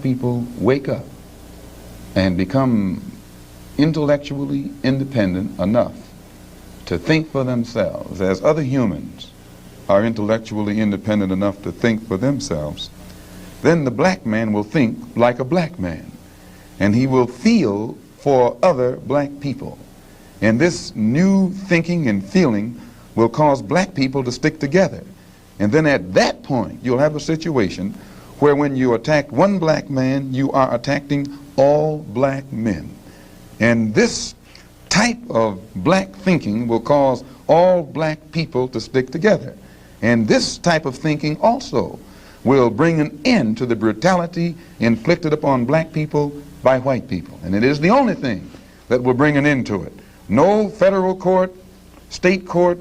people wake up and become intellectually independent enough to think for themselves, as other humans are intellectually independent enough to think for themselves, then the black man will think like a black man, and he will feel for other black people. And this new thinking and feeling will cause black people to stick together. And then at that point, you'll have a situation where when you attack one black man, you are attacking all black men. And this type of black thinking will cause all black people to stick together. And this type of thinking also will bring an end to the brutality inflicted upon black people by white people. And it is the only thing that will bring an end to it. No federal court, state court,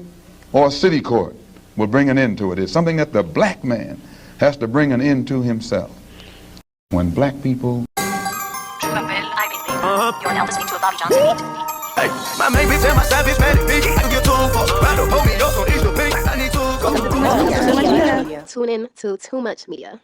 or city court will bring an end to it. It's something that the black man has to bring an end to himself. When black people... You're now listening to a Bobby Johnson beat. Hey, my main bitch and my savage manic bitch. I can get too far. Rather hold me up on each of the I need to go. Tune in to Too Much Media.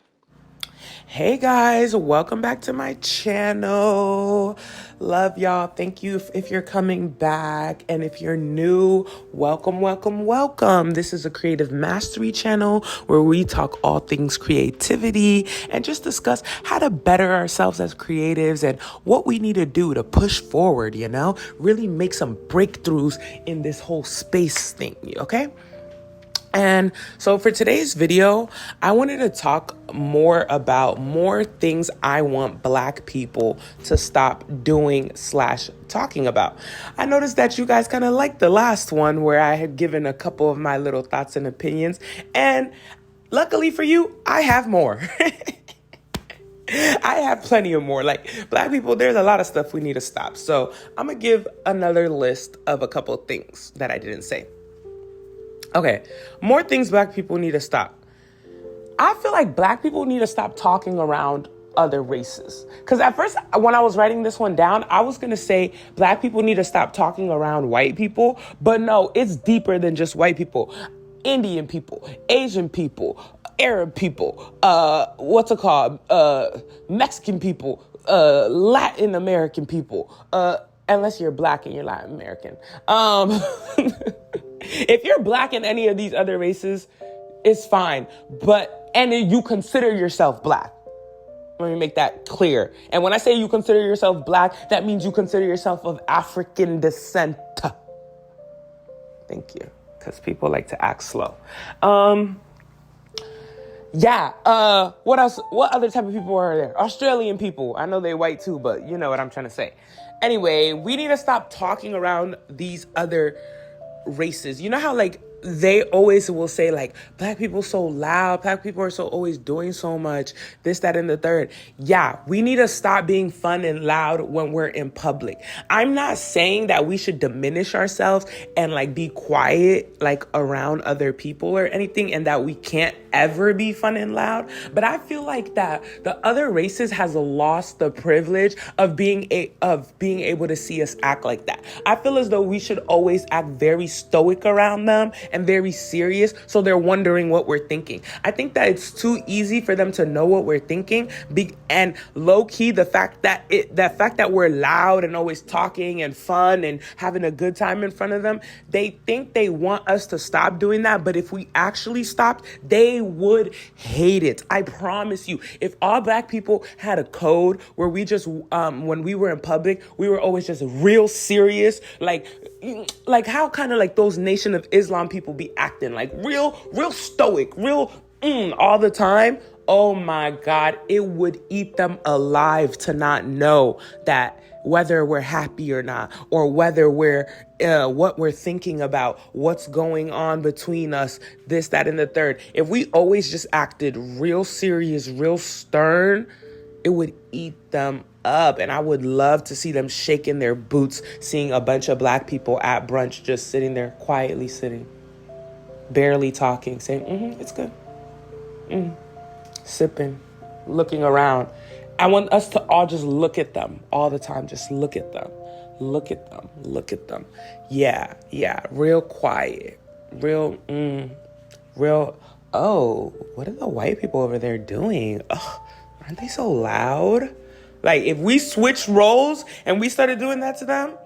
Hey guys, welcome back to my channel. Love y'all. Thank you if you're coming back. And if you're new, welcome, welcome, welcome. This is a creative mastery channel where we talk all things creativity and just discuss how to better ourselves as creatives and what we need to do to push forward, you know, really make some breakthroughs in this whole space thing, okay? And so for today's video, I wanted to talk more about more things I want black people to stop doing / talking about. I noticed that you guys kind of liked the last one where I had given a couple of my little thoughts and opinions. And luckily for you, I have more. I have plenty of more. Like, black people, there's a lot of stuff we need to stop. So I'm going to give another list of a couple of things that I didn't say. Okay, more things black people need to stop. I feel like black people need to stop talking around other races. Because at first, when I was writing this one down, I was going to say black people need to stop talking around white people. But no, it's deeper than just white people. Indian people, Asian people, Arab people, Mexican people, Latin American people, unless you're black and you're Latin American. If you're black in any of these other races, it's fine. And you consider yourself black. Let me make that clear. And when I say you consider yourself black, that means you consider yourself of African descent. Thank you. Because people like to act slow. What else? What other type of people are there? Australian people. I know they're white too, but you know what I'm trying to say. Anyway, we need to stop talking around these other races. You know how like they always will say like black people so loud, black people are so always doing so much, this, that, and the third. Yeah, we need to stop being fun and loud when we're in public. I'm not saying that we should diminish ourselves and like be quiet like around other people or anything, and that we can't ever be fun and loud. But I feel like that the other races has lost the privilege of being able to see us act like that. I feel as though we should always act very stoic around them and very serious, so they're wondering what we're thinking. I think that it's too easy for them to know what we're thinking, and low key the fact that we're loud and always talking and fun and having a good time in front of them, they think they want us to stop doing that. But if we actually stopped, they would hate it. I promise you. If all black people had a code where we just when we were in public, we were always just real serious, like how kind of like those Nation of Islam people be acting, like real stoic, real all the time. Oh my God, it would eat them alive to not know that whether we're happy or not, or whether we're what we're thinking about, what's going on between us, this, that, and the third. If we always just acted real serious, real stern, it would eat them up. And I would love to see them shaking their boots, seeing a bunch of black people at brunch just sitting there, quietly sitting, barely talking, saying, it's good. Sipping, looking around. I want us to all just look at them all the time. Just look at them. Look at them. Look at them. Yeah. Real quiet. Real, oh, what are the white people over there doing? Oh, aren't they so loud? Like, if we switched roles and we started doing that to them,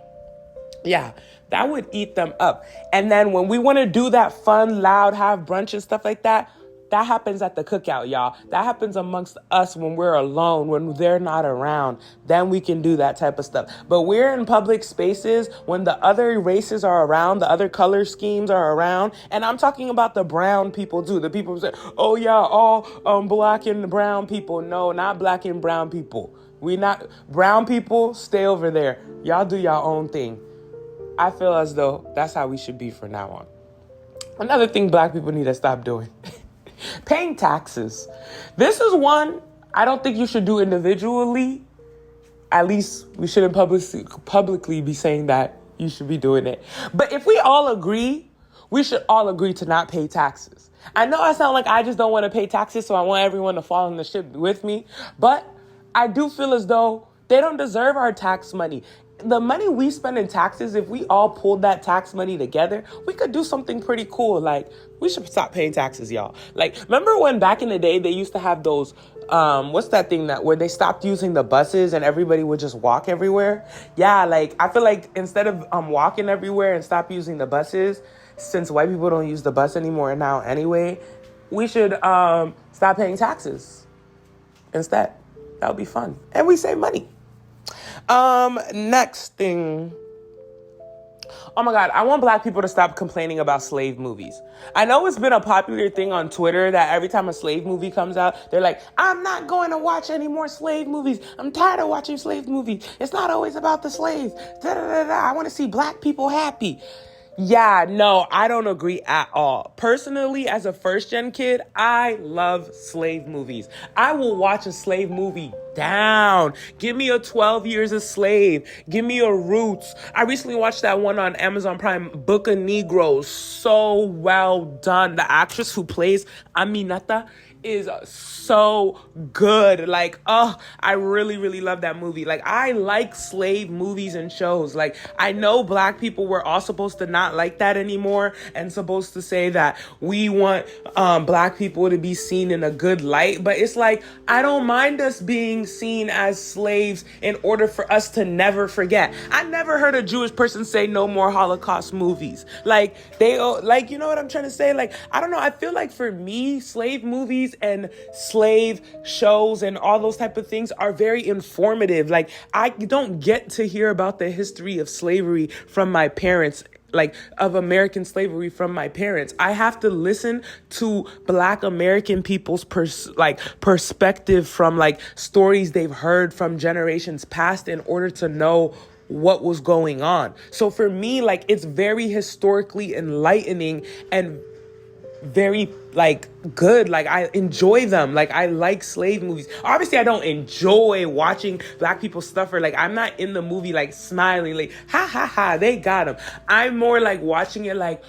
yeah, that would eat them up. And then when we want to do that fun, loud, have brunch and stuff like that, that happens at the cookout, y'all. That happens amongst us when we're alone, when they're not around. Then we can do that type of stuff. But we're in public spaces when the other races are around, the other color schemes are around. And I'm talking about the brown people too. The people who say, oh yeah, all black and brown people. No, not black and brown people. We not brown people, stay over there. Y'all do your own thing. I feel as though that's how we should be from now on. Another thing black people need to stop doing. Paying taxes. This is one I don't think you should do individually. At least we shouldn't publicly be saying that you should be doing it. But if we all agree, we should all agree to not pay taxes. I know I sound like I just don't want to pay taxes, so I want everyone to fall in the ship with me. But I do feel as though they don't deserve our tax money. The money we spend in taxes, if we all pulled that tax money together, we could do something pretty cool. Like, we should stop paying taxes, y'all. Like, remember when back in the day they used to have those, what's that thing where they stopped using the buses and everybody would just walk everywhere? Yeah, like, I feel like instead of walking everywhere and stop using the buses, since white people don't use the bus anymore now anyway, we should stop paying taxes instead. That would be fun. And we save money. Next thing. Oh my God, I want black people to stop complaining about slave movies. I know it's been a popular thing on Twitter that every time a slave movie comes out, they're like, I'm not going to watch any more slave movies. I'm tired of watching slave movies. It's not always about the slaves. I want to see black people happy. Yeah, no, I don't agree at all. Personally, as a first-gen kid, I love slave movies. I will watch a slave movie down. Give me a 12 Years a Slave. Give me a Roots. I recently watched that one on Amazon Prime, Book of Negroes. So well done. The actress who plays Aminata is so good. Like, I really, really love that movie. Like, I like slave movies and shows. Like, I know black people were all supposed to not like that anymore and supposed to say that we want black people to be seen in a good light. But it's like, I don't mind us being seen as slaves in order for us to never forget. I never heard a Jewish person say no more Holocaust movies. Like, you know what I'm trying to say? Like, I don't know. I feel like for me, slave movies and slave shows and all those type of things are very informative. Like, I don't get to hear about the history of slavery from my parents, like of American slavery from my parents. I have to listen to black American people's perspective from like stories they've heard from generations past in order to know what was going on. So for me, like, it's very historically enlightening and very like good. Like, I enjoy them. Like, I like slave movies. Obviously I don't enjoy watching black people suffer. Like, I'm not in the movie like smiling like ha ha ha, they got him. I'm more like watching it like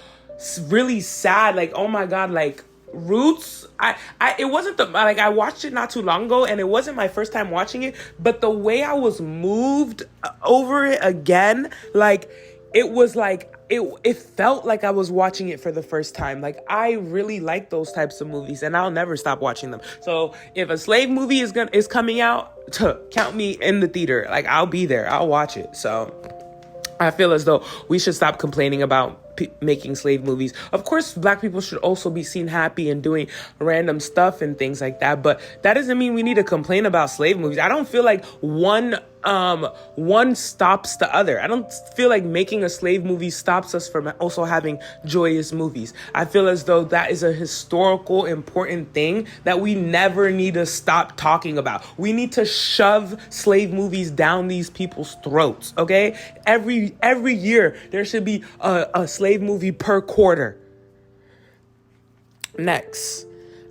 really sad, like, oh my God, like Roots. It wasn't I watched it not too long ago and it wasn't my first time watching it, but the way I was moved over it again, like, it was like it felt like I was watching it for the first time. Like, I really like those types of movies and I'll never stop watching them. So if a slave movie is coming out, count me in the theater. Like, I'll be there. I'll watch it. So I feel as though we should stop complaining about making slave movies. Of course, black people should also be seen happy and doing random stuff and things like that. But that doesn't mean we need to complain about slave movies. I don't feel like one stops the other. I don't feel like making a slave movie stops us from also having joyous movies. I feel as though that is a historical important thing that we never need to stop talking about. We need to shove slave movies down these people's throats, okay? Every year there should be a slave movie per quarter. Next,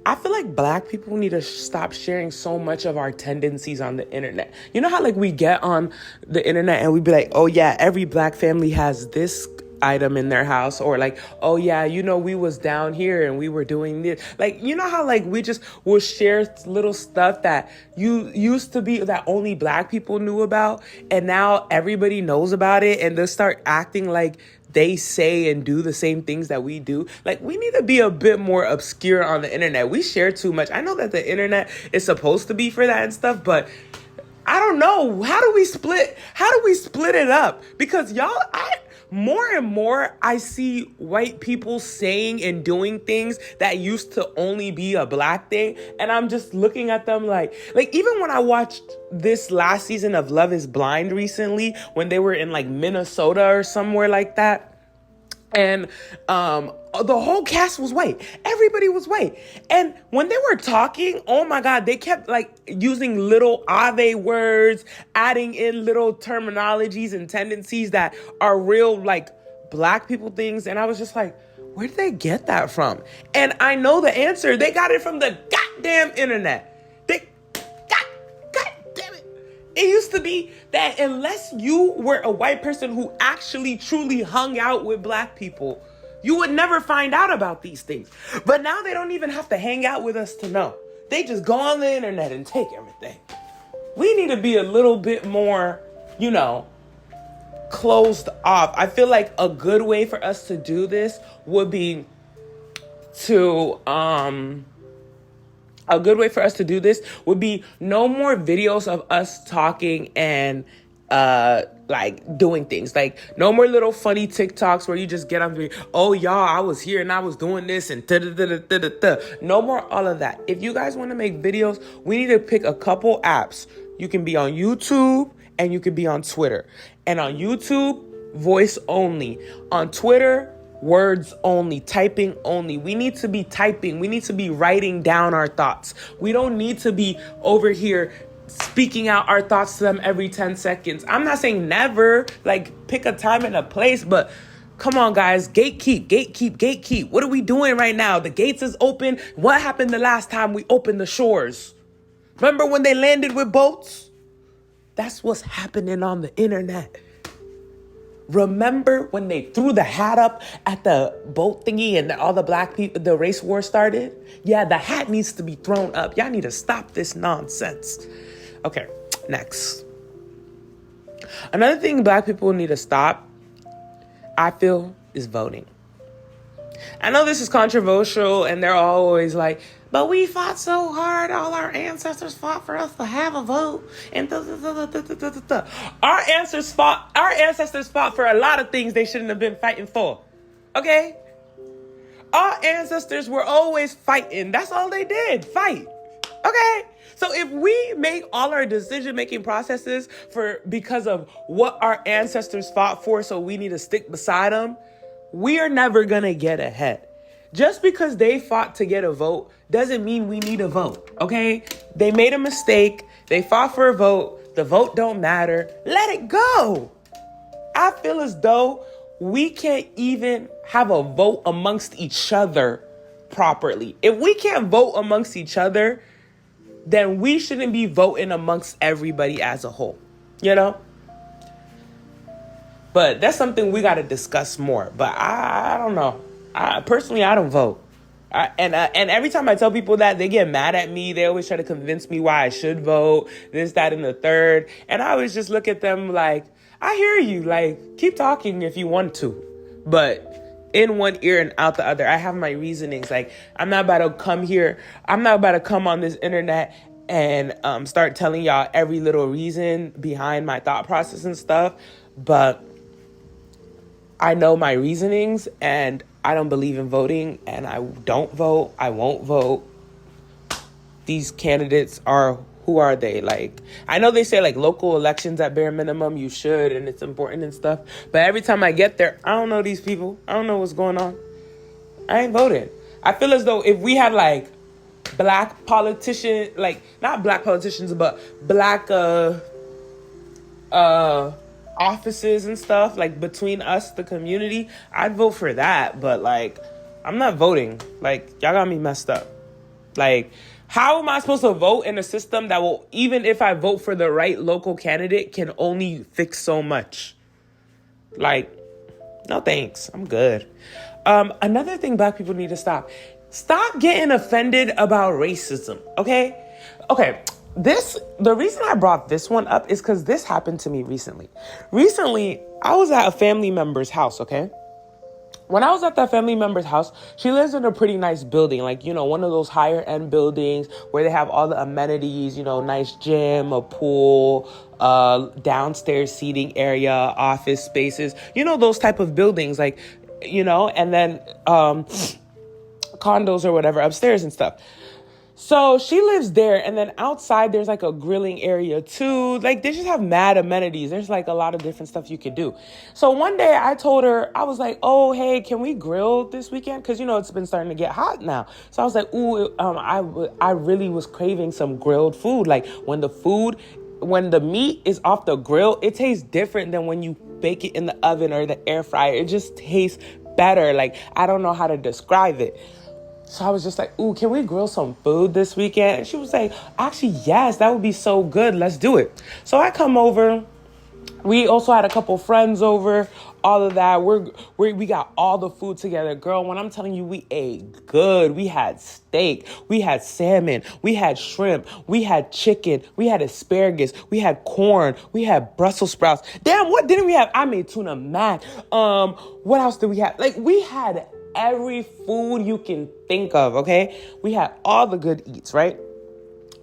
I feel like black people need to stop sharing so much of our tendencies on the internet. You know how like we get on the internet and we be like, oh yeah, every black family has this item in their house, or like, oh yeah, you know, we was down here and we were doing this. Like, you know how like we just will share little stuff that used to be that only black people knew about, and now everybody knows about it, and they start acting like they say and do the same things that we do. Like, we need to be a bit more obscure on the internet. We share too much. I know that the internet is supposed to be for that and stuff, but I don't know. How do we split it up? Because more and more I see white people saying and doing things that used to only be a black thing. And I'm just looking at them like even when I watched this last season of Love is Blind recently, when they were in like Minnesota or somewhere like that. And the whole cast was white. Everybody was white. And when they were talking, oh my God, they kept like using little Ave words, adding in little terminologies and tendencies that are real like black people things. And I was just like, where did they get that from? And I know the answer. They got it from the goddamn internet. It used to be that unless you were a white person who actually truly hung out with black people, you would never find out about these things. But now they don't even have to hang out with us to know. They just go on the internet and take everything. We need to be a little bit more, closed off. I feel like a good way for us to do this would be to, no more videos of us talking and doing things. Like, no more little funny TikToks where you just get on the, oh y'all, I was here and I was doing this and da-da-da-da-da-da. No more all of that. If you guys want to make videos, we need to pick a couple apps. You can be on YouTube and you can be on Twitter. And on YouTube, voice only. On Twitter, words only, typing only. We need to be typing. We need to be writing down our thoughts. We don't need to be over here speaking out our thoughts to them every 10 seconds. I'm not saying never, pick a time and a place, but come on, guys, gatekeep. What are we doing right now? The gates is open. What happened the last time we opened the shores? Remember when they landed with boats? That's what's happening on the internet. Remember when they threw the hat up at the boat thingy and all the black people, the race war started? Yeah, the hat needs to be thrown up. Y'all need to stop this nonsense. Okay, next. Another thing black people need to stop, I feel, is voting. I know this is controversial and they're always like, but we fought so hard. All our ancestors fought for us to have a vote. And Our ancestors fought for a lot of things they shouldn't have been fighting for. Okay? Our ancestors were always fighting. That's all they did. Fight. Okay? So if we make all our decision-making processes because of what our ancestors fought for, so we need to stick beside them, we are never going to get ahead. Just because they fought to get a vote doesn't mean we need a vote, okay? They made a mistake. They fought for a vote. The vote don't matter. Let it go. I feel as though we can't even have a vote amongst each other properly. If we can't vote amongst each other, then we shouldn't be voting amongst everybody as a whole, But that's something we got to discuss more. But I don't know. Personally, I don't vote. And every time I tell people that, they get mad at me. They always try to convince me why I should vote, this, that, and the third. And I always just look at them like, I hear you. Keep talking if you want to. But in one ear and out the other, I have my reasonings. I'm not about to come here. I'm not about to come on this internet and start telling y'all every little reason behind my thought process and stuff. But I know my reasonings, and I don't believe in voting, and I don't vote. I won't vote. These candidates who are they? I know they say local elections at bare minimum, you should, and it's important and stuff. But every time I get there, I don't know these people. I don't know what's going on. I ain't voting. I feel as though if we had black politicians, not black politicians, but black, offices and stuff between us, the community, I'd vote for that. But I'm not voting. Y'all got me messed up. How am I supposed to vote in a system that will, even if I vote for the right local candidate, can only fix so much? No thanks, I'm good. Another thing black people need to stop getting offended about racism. Okay, the reason I brought this one up is because this happened to me recently. I was at a family member's house, okay? when I was at that family member's house, she lives in a pretty nice building, like, one of those higher end buildings where they have all the amenities, nice gym, a pool, downstairs seating area, office spaces, those type of buildings, like, and then condos or whatever upstairs and stuff. So she lives there, and then outside there's like a grilling area too. Like, they just have mad amenities. There's like a lot of different stuff you could do. So one day I told her, I was like, oh, hey, can we grill this weekend? Because, it's been starting to get hot now. So I was like, ooh, I really was craving some grilled food. Like, when the meat is off the grill, it tastes different than when you bake it in the oven or the air fryer. It just tastes better. Like, I don't know how to describe it. So I was just like, ooh, can we grill some food this weekend? And she was like, actually, yes, that would be so good. Let's do it. So I come over. We also had a couple friends over, all of that. We got all the food together. Girl, when I'm telling you, we ate good. We had steak. We had salmon. We had shrimp. We had chicken. We had asparagus. We had corn. We had Brussels sprouts. Damn, what didn't we have? I made tuna mac. What else did we have? Like, we had every food you can think of, okay? We had all the good eats, right?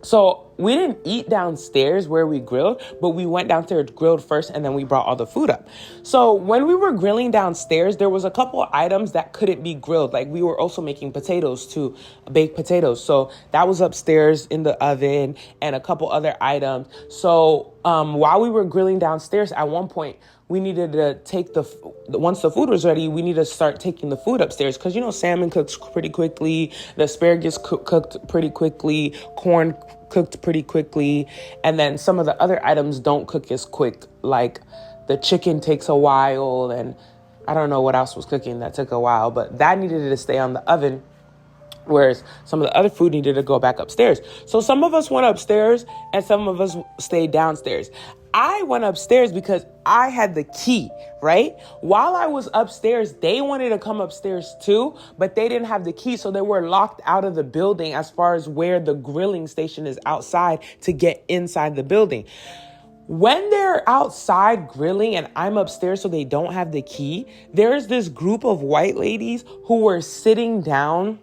So we didn't eat downstairs where we grilled, but we went downstairs, grilled first, and then we brought all the food up. So when we were grilling downstairs, there was a couple of items that couldn't be grilled. Like, we were also making potatoes too, baked potatoes. So that was upstairs in the oven, and a couple other items. So while we were grilling downstairs, at one point, we needed to take once the food was ready, we needed to start taking the food upstairs. Because, salmon cooks pretty quickly. The asparagus cooked pretty quickly. Corn cooked pretty quickly. And then some of the other items don't cook as quick. Like, the chicken takes a while. And I don't know what else was cooking that took a while. But that needed to stay on the oven. Whereas some of the other food needed to go back upstairs. So some of us went upstairs and some of us stayed downstairs. I went upstairs because I had the key, right? While I was upstairs, they wanted to come upstairs too, but they didn't have the key. So they were locked out of the building as far as where the grilling station is outside to get inside the building. When they're outside grilling and I'm upstairs so they don't have the key, there's this group of white ladies who were sitting down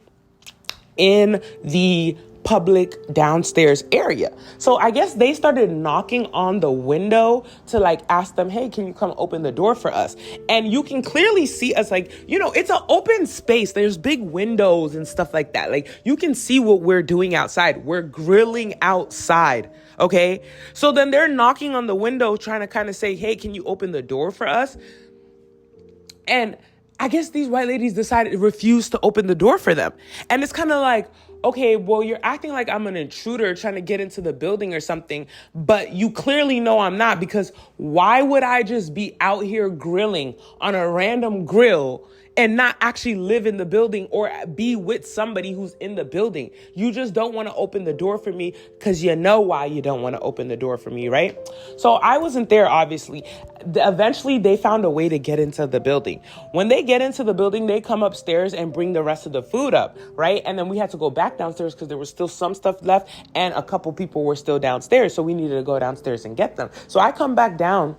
in the public downstairs area. So I guess they started knocking on the window to like ask them, hey, can you come open the door for us? And you can clearly see us, like, it's an open space. There's big windows and stuff like that. Like, you can see what we're doing outside. We're grilling outside. Okay. So then they're knocking on the window trying to kind of say, hey, can you open the door for us? And I guess these white ladies decided to refuse to open the door for them. And it's kind of like, okay, well, you're acting like I'm an intruder trying to get into the building or something, but you clearly know I'm not, because why would I just be out here grilling on a random grill and not actually live in the building or be with somebody who's in the building? You just don't want to open the door for me because you know why you don't want to open the door for me, right? So I wasn't there, obviously. Eventually, they found a way to get into the building. When they get into the building, they come upstairs and bring the rest of the food up, right? And then we had to go back downstairs because there was still some stuff left and a couple people were still downstairs. So we needed to go downstairs and get them. So I come back down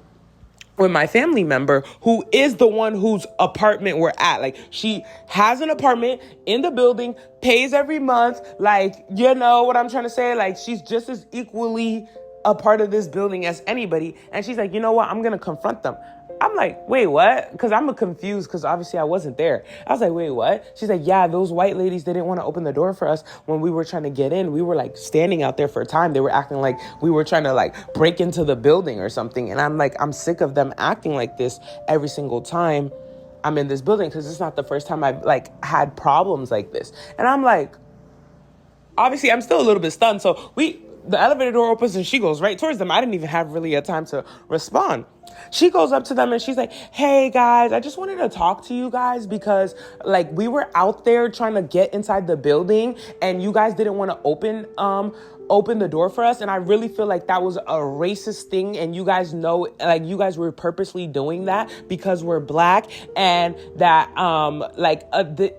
with my family member, who is the one whose apartment we're at. Like, she has an apartment in the building, pays every month. Like, you know what I'm trying to say? Like, she's just as equally a part of this building as anybody. And she's like, you know what? I'm going to confront them. I'm like, wait, what? Because I'm confused because obviously I wasn't there. I was like, wait, what? She's like, yeah, those white ladies, they didn't want to open the door for us when we were trying to get in. We were like standing out there for a time. They were acting like we were trying to like break into the building or something. And I'm like, I'm sick of them acting like this every single time I'm in this building, because it's not the first time I've like had problems like this. And I'm like, obviously I'm still a little bit stunned. So the elevator door opens and she goes right towards them. I didn't even have really a time to respond. She goes up to them and she's like, hey guys, I just wanted to talk to you guys because like we were out there trying to get inside the building and you guys didn't want to open the door for us. And I really feel like that was a racist thing. And you guys know, like, you guys were purposely doing that because we're black, and that,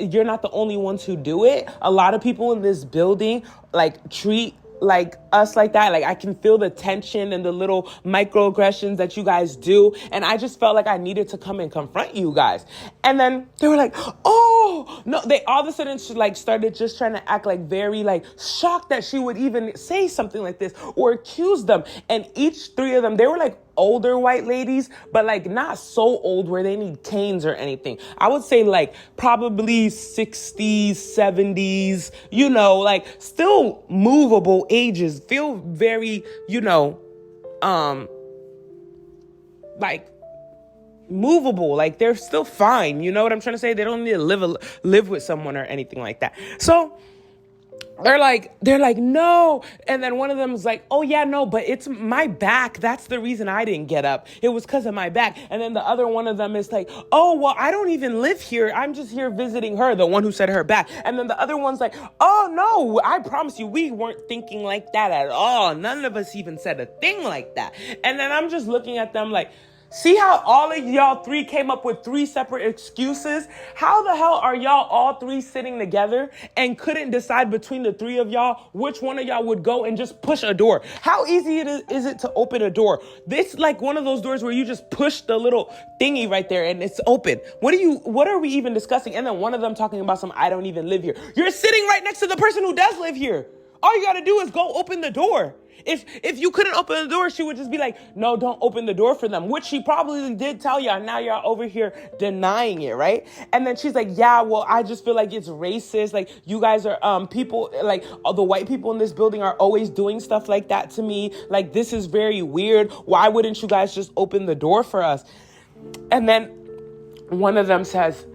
you're not the only ones who do it. A lot of people in this building, like, treat like us like that. Like, I can feel the tension and the little microaggressions that you guys do. And I just felt like I needed to come and confront you guys. And then they were like, oh, no, they all of a sudden like started just trying to act like very like shocked that she would even say something like this or accuse them. And each three of them, they were like older white ladies, but like not so old where they need canes or anything. I would say like probably 60s, 70s, you know, like still movable ages, feel very, you know, like movable, like they're still fine. You know what I'm trying to say? They don't need to live with someone or anything like that. So they're like, no. And then one of them was like, oh yeah, no, but it's my back. That's the reason I didn't get up. It was because of my back. And then the other one of them is like, oh, well, I don't even live here. I'm just here visiting her, the one who said her back. And then the other one's like, oh no, I promise you, we weren't thinking like that at all. None of us even said a thing like that. And then I'm just looking at them like, see how all of y'all three came up with three separate excuses? How the hell are y'all all three sitting together and couldn't decide between the three of y'all which one of y'all would go and just push a door? How easy is it to open a door? This like one of those doors where you just push the little thingy right there and it's open. What are we even discussing? And then one of them talking about I don't even live here. You're sitting right next to the person who does live here. All you got to do is go open the door. If you couldn't open the door, she would just be like, no, don't open the door for them, which she probably did tell y'all. Now y'all over here denying it, right? And then she's like, yeah, well, I just feel like it's racist. Like you guys are people, like the white people in this building are always doing stuff like that to me. Like this is very weird. Why wouldn't you guys just open the door for us? And then one of them says,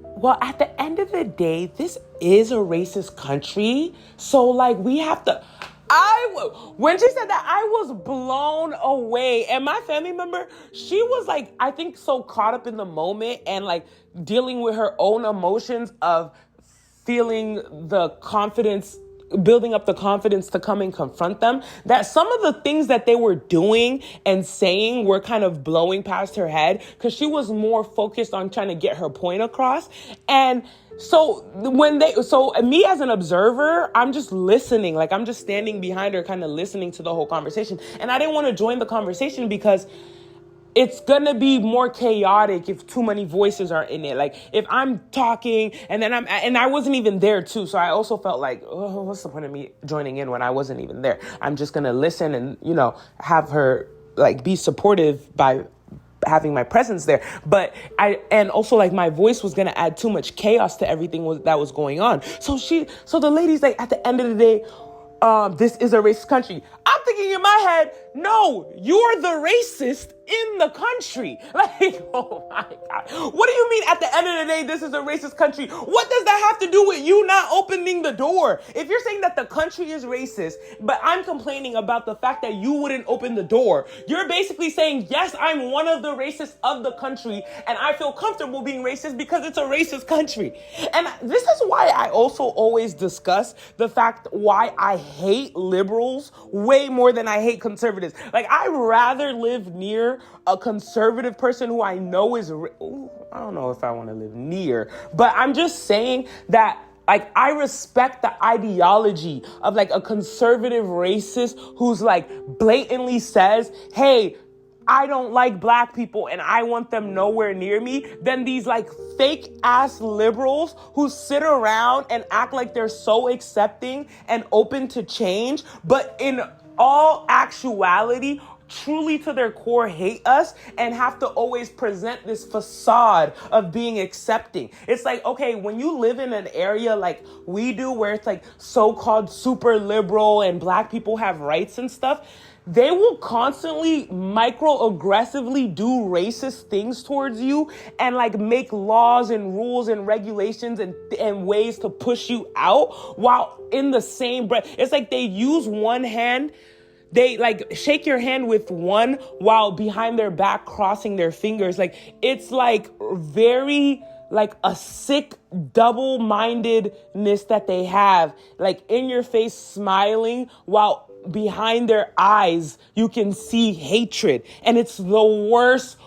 well, at the end of the day, this is a racist country. So like we have to... When she said that, I was blown away. And my family member, she was like, I think so caught up in the moment and like dealing with her own emotions of feeling the confidence, building up the confidence to come and confront them, that some of the things that they were doing and saying were kind of blowing past her head because she was more focused on trying to get her point across. And so me as an observer, I'm just listening, like I'm just standing behind her, kind of listening to the whole conversation. And I didn't want to join the conversation because it's going to be more chaotic if too many voices are in it. Like if I'm talking and then I wasn't even there too. So I also felt like, oh, what's the point of me joining in when I wasn't even there? I'm just going to listen and, you know, have her like be supportive by having my presence there. But and also like my voice was going to add too much chaos to everything that was going on. So the lady's like, at the end of the day, this is a racist country. I'm thinking in my head, no, you're the racist in the country. Like, oh my God. What do you mean at the end of the day, this is a racist country? What does that have to do with you not opening the door? If you're saying that the country is racist, but I'm complaining about the fact that you wouldn't open the door, you're basically saying, yes, I'm one of the racists of the country, and I feel comfortable being racist because it's a racist country. And this is why I also always discuss the fact why I hate liberals way more than I hate conservatives. Like, I'd rather live near a conservative person who I know is... I don't know if I want to live near, but I'm just saying that like, I respect the ideology of like a conservative racist who's like blatantly says, hey, I don't like black people and I want them nowhere near me, than these like fake ass liberals who sit around and act like they're so accepting and open to change, but in all actuality, truly to their core hate us and have to always present this facade of being accepting. It's like, okay, when you live in an area like we do where it's like so-called super liberal and black people have rights and stuff, they will constantly microaggressively do racist things towards you and like make laws and rules and regulations and ways to push you out, while in the same breath, it's like they use one hand. They like shake your hand with one while behind their back crossing their fingers. Like it's like very like a sick double-mindedness that they have, like in your face smiling while behind their eyes you can see hatred. And it's the worst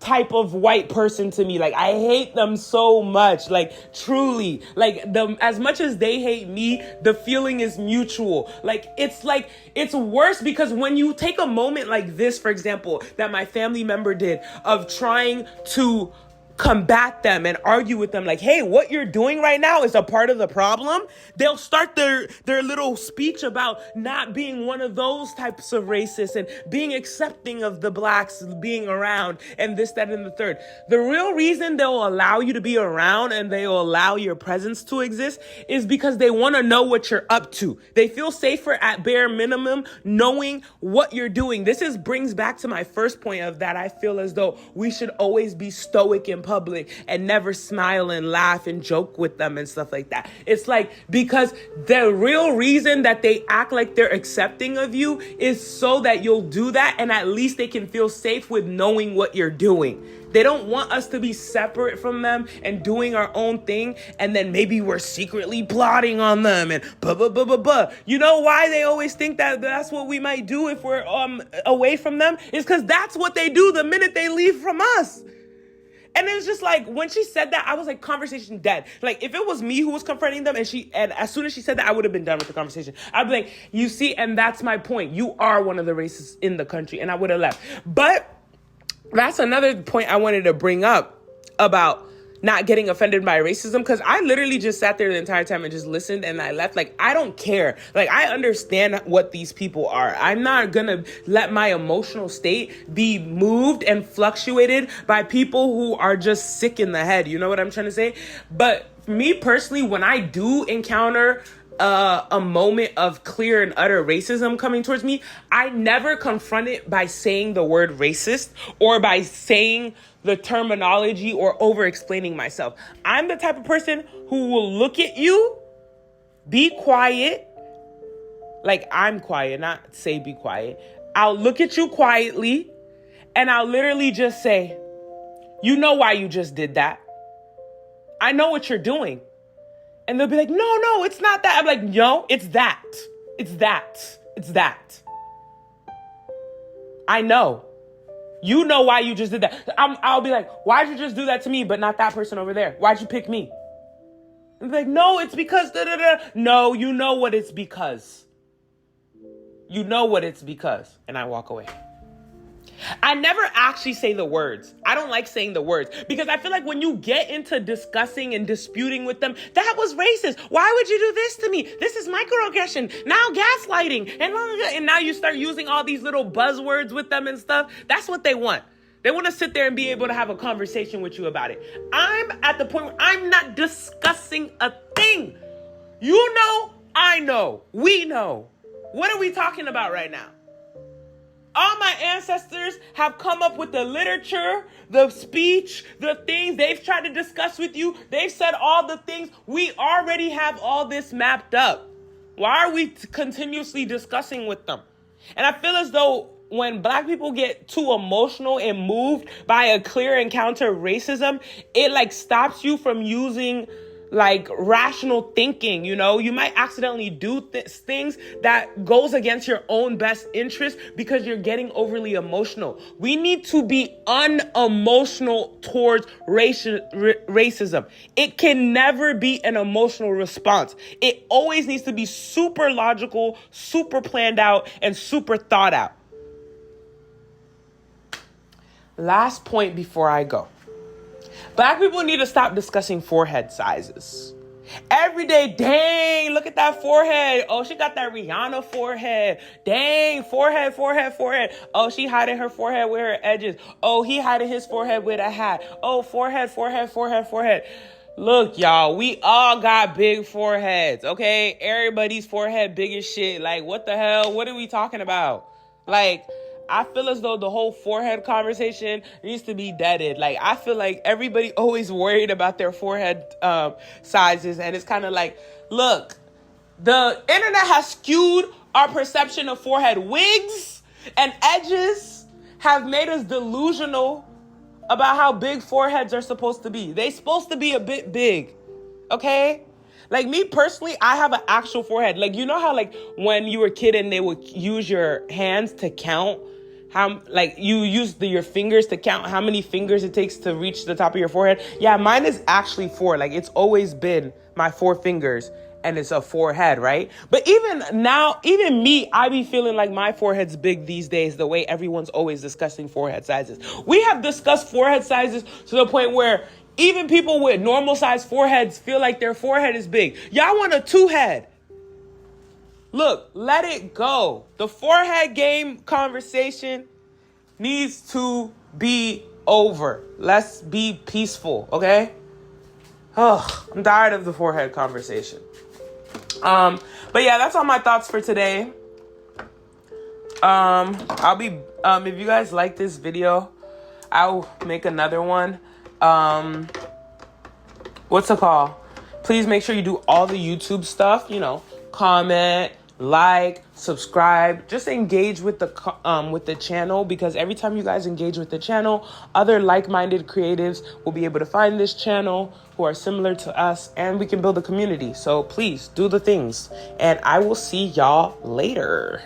type of white person to me. Like, I hate them so much. Like, truly, like as much as they hate me, the feeling is mutual. Like it's worse because when you take a moment like this, for example, that my family member did, of trying to combat them and argue with them like, hey, what you're doing right now is a part of the problem, they'll start their little speech about not being one of those types of racists and being accepting of the blacks being around and this, that, and the third. The real reason they'll allow you to be around and they'll allow your presence to exist is because they want to know what you're up to. They feel safer at bare minimum knowing what you're doing. This brings back to my first point of that I feel as though we should always be stoic in public and never smile and laugh and joke with them and stuff like that. It's like, because the real reason that they act like they're accepting of you is so that you'll do that, and at least they can feel safe with knowing what you're doing. They don't want us to be separate from them and doing our own thing, and then maybe we're secretly plotting on them and blah. You know why they always think that that's what we might do if we're away from them? It's because that's what they do the minute they leave from us. And it was just like, when she said that, I was like, conversation dead. Like, if it was me who was confronting them and as soon as she said that, I would have been done with the conversation. I'd be like, you see, and that's my point. You are one of the racists in the country, and I would have left. But that's another point I wanted to bring up about not getting offended by racism, because I literally just sat there the entire time and just listened and I left. Like, I don't care. Like, I understand what these people are. I'm not gonna let my emotional state be moved and fluctuated by people who are just sick in the head. You know what I'm trying to say? But me personally, when I do encounter a moment of clear and utter racism coming towards me, I never confront it by saying the word racist or by saying the terminology or over explaining myself. I'm the type of person who will look at you, be quiet, like I'm quiet, not say be quiet. I'll look at you quietly and I'll literally just say, you know why you just did that. I know what you're doing. And they'll be like, no, it's not that. I'm like, no, it's that. It's that. I know. You know why you just did that. I'll be like, why'd you just do that to me, but not that person over there? Why'd you pick me? And be like, no, it's because da-da-da. No, you know what it's because. You know what it's because. And I walk away. I never actually say the words. I don't like saying the words because I feel like when you get into discussing and disputing with them, that was racist. Why would you do this to me? This is microaggression. Now gaslighting. And now you start using all these little buzzwords with them and stuff. That's what they want. They want to sit there and be able to have a conversation with you about it. I'm at the point where I'm not discussing a thing. You know, I know, we know. What are we talking about right now? All my ancestors have come up with the literature, the speech, the things they've tried to discuss with you. They've said all the things. We already have all this mapped up. Why are we continuously discussing with them? And I feel as though when black people get too emotional and moved by a clear encounter of racism, it like stops you from using like rational thinking. You know, you might accidentally do things that goes against your own best interest because you're getting overly emotional. We need to be unemotional towards racism. It can never be an emotional response. It always needs to be super logical, super planned out, and super thought out. Last point before I go. Black people need to stop discussing forehead sizes. Every day, dang, look at that forehead. Oh, she got that Rihanna forehead. Dang, forehead. Oh, she hiding her forehead with her edges. Oh, he hiding his forehead with a hat. Oh, forehead. Look, y'all, we all got big foreheads, okay? Everybody's forehead big as shit. Like, what the hell? What are we talking about? Like, I feel as though the whole forehead conversation needs to be deaded. Like, I feel like everybody always worried about their forehead sizes. And it's kind of like, look, the internet has skewed our perception of forehead. Wigs and edges have made us delusional about how big foreheads are supposed to be. They're supposed to be a bit big, okay? Like, me personally, I have an actual forehead. Like, you know how, like, when you were a kid and they would use your hands to count how, like, you use your fingers to count how many fingers it takes to reach the top of your forehead? Yeah, mine is actually 4. Like, it's always been my 4 fingers. and it's a forehead, right? But even now, even me, I be feeling like my forehead's big these days, the way everyone's always discussing forehead sizes. We have discussed forehead sizes to the point where even people with normal sized foreheads feel like their forehead is big. Y'all want a 2-head. Look, let it go. The forehead game conversation needs to be over. Let's be peaceful, okay? Oh, I'm tired of the forehead conversation. But yeah, that's all my thoughts for today. I'll be if you guys like this video, I'll make another one. What's it called? Please make sure you do all the YouTube stuff, you know, comment, like, subscribe, just engage with the channel, because every time you guys engage with the channel, other like-minded creatives will be able to find this channel who are similar to us, and we can build a community. So please do the things, and I will see y'all later.